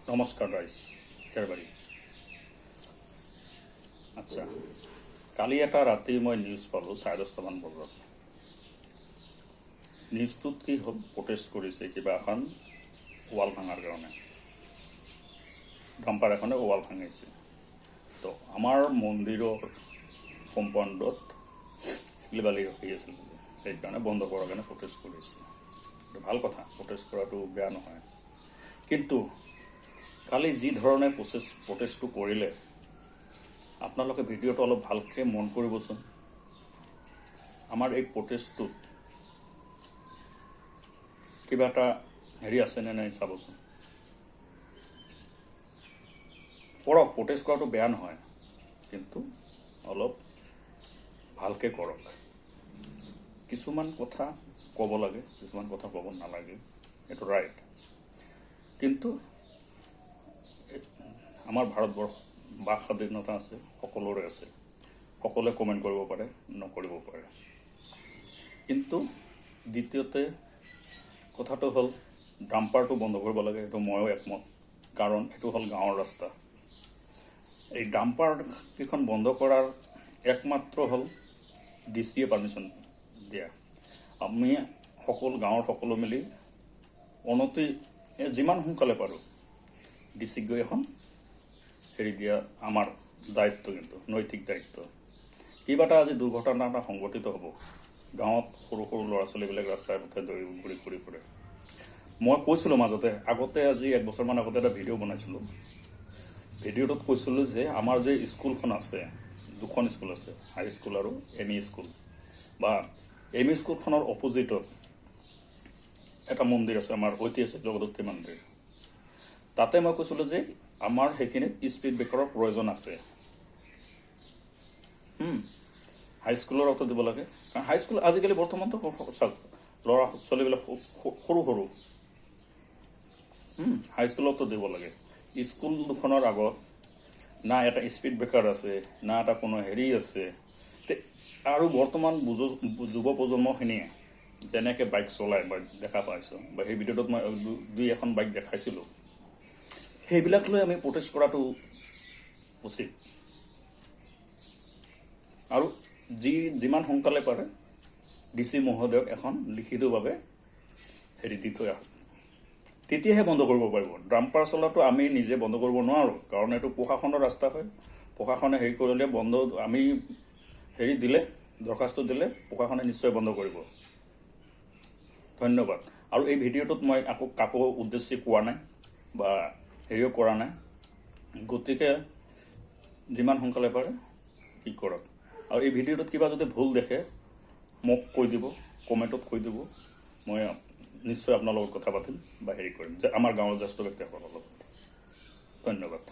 নমস্কাৰ ৰাইজ খেৰবাৰী। আচ্ছা, কালি এটা ৰাতি মই নিউজ পালোঁ 10:30মান বজাত। নিউজটোত কি হ'ল, প্ৰটেষ্ট কৰিছে কিবা এখন ৱাল ভাঙাৰ কাৰণে। ডাম্পাৰ এখনে ৱাল ভাঙিছে। তো আমাৰ মন্দিৰৰ কম্পাউণ্ডত শিলবালি ৰখি আছিল, সেইকাৰণে বন্ধ কৰাৰ কাৰণে প্ৰটেষ্ট কৰিছে। এইটো ভাল কথা, প্ৰটেষ্ট কৰাটো বেয়া নহয়। কিন্তু কালি যি ধৰণে প্ৰটেষ্টটো কৰিলে, আপোনালোকে ভিডিঅ'টো অলপ ভালকৈ মন কৰিবচোন। আমাৰ এই প্ৰটেষ্টটোত কিবা এটা আছেনে নাই চাবচোন। কৰক, প্ৰটেষ্ট কৰাটো বেয়া নহয়, কিন্তু অলপ ভালকৈ কৰক। কিছুমান কথা ক'ব লাগে, কিছুমান কথা ক'ব নালাগে, এইটো ৰাইট। কিন্তু আমাৰ ভাৰতবৰ্ষ বাক স্বাধীনতা আছে, সকলোৰে আছে। সকলোৱে কমেণ্ট কৰিব পাৰে, নকৰিব পাৰে। কিন্তু দ্বিতীয়তে কথাটো হ'ল, ডাম্পাৰটো বন্ধ কৰিব লাগে, এইটো ময়ো একমত। কাৰণ এইটো হ'ল গাঁৱৰ ৰাস্তা। এই ডাম্পাৰ কেইখন বন্ধ কৰাৰ একমাত্ৰ হ'ল DCয়ে পাৰ্মিশ্যন দিয়া। আমি গাঁৱৰ সকলো মিলি যিমান সোনকালে পাৰোঁ DCক গৈ এখন দিয়া আমাৰ দায়িত্ব, কিন্তু নৈতিক দায়িত্ব। কিবা এটা আজি দুৰ্ঘটনা এটা সংঘটিত হ'ব, গাঁৱত সৰু সৰু ল'ৰা ছোৱালীবিলাক ৰাস্তাই পথে ঘূৰি ফুৰে। মই কৈছিলোঁ মাজতে, আজি 1 বছৰমান আগতে এটা ভিডিঅ' বনাইছিলোঁ। ভিডিঅ'টোত কৈছিলোঁ যে আমাৰ যে স্কুলখন আছে, 2খন স্কুল আছে, হাইস্কুল আৰু ME স্কুল। বা ME স্কুলখনৰ অপজিটত এটা মন্দিৰ আছে, আমাৰ ঐতিহাসিক জগদ্ধাত্ৰী মন্দিৰ। তাতে মই কৈছিলোঁ যে আমাৰ সেইখিনিত স্পীড ব্ৰেকাৰৰ প্ৰয়োজন আছে। হাইস্কুলৰ অৰ্থ দিব লাগে, কাৰণ হাইস্কুল আজিকালি বৰ্তমানতো ল'ৰা ছোৱালীবিলাক সৰু হাইস্কুলতো দিব লাগে। স্কুল দুখনৰ আগত না এটা স্পীড ব্ৰেকাৰ আছে, না এটা কোনো আছে। আৰু বৰ্তমান যুৱ প্ৰজন্মখিনিয়ে যেনেকৈ বাইক চলায় বা দেখা পাইছোঁ, বা সেই ভিডিঅ'টোত মই 2-এখন বাইক দেখাইছিলোঁ, সেইবিলাক লৈ আমি প্ৰটেষ্ট কৰাটো উচিত। আৰু যিমান সোনকালে পাৰে DC মহোদয়ক এখন লিখিতভাৱে দি থৈ আহক, তেতিয়াহে বন্ধ কৰিব পাৰিব। ডাম্পাৰ চলাটো আমি নিজে বন্ধ কৰিব নোৱাৰোঁ, কাৰণ এইটো প্ৰশাসনৰ ৰাস্তা হয়। প্ৰশাসনে কৰিলে বন্ধ, আমি দিলে, দৰখাস্ত দিলে প্ৰশাসনে নিশ্চয় বন্ধ কৰিব। ধন্যবাদ। আৰু এই ভিডিঅ'টোত মই কাকো উদ্দেশ্যে কোৱা নাই বা কৰা নাই। গতিকে যিমান সোনকালে পাৰে কি কৰক। আৰু এই ভিডিঅ'টোত কিবা যদি ভুল দেখে মোক কৈ দিব, কমেণ্টত কৈ দিব। মই নিশ্চয় আপোনাৰ লগত কথা পাতিম বা কৰিম, যে আমাৰ গাঁৱৰ জ্যেষ্ঠ ব্যক্তিসকলৰ লগত। ধন্যবাদ।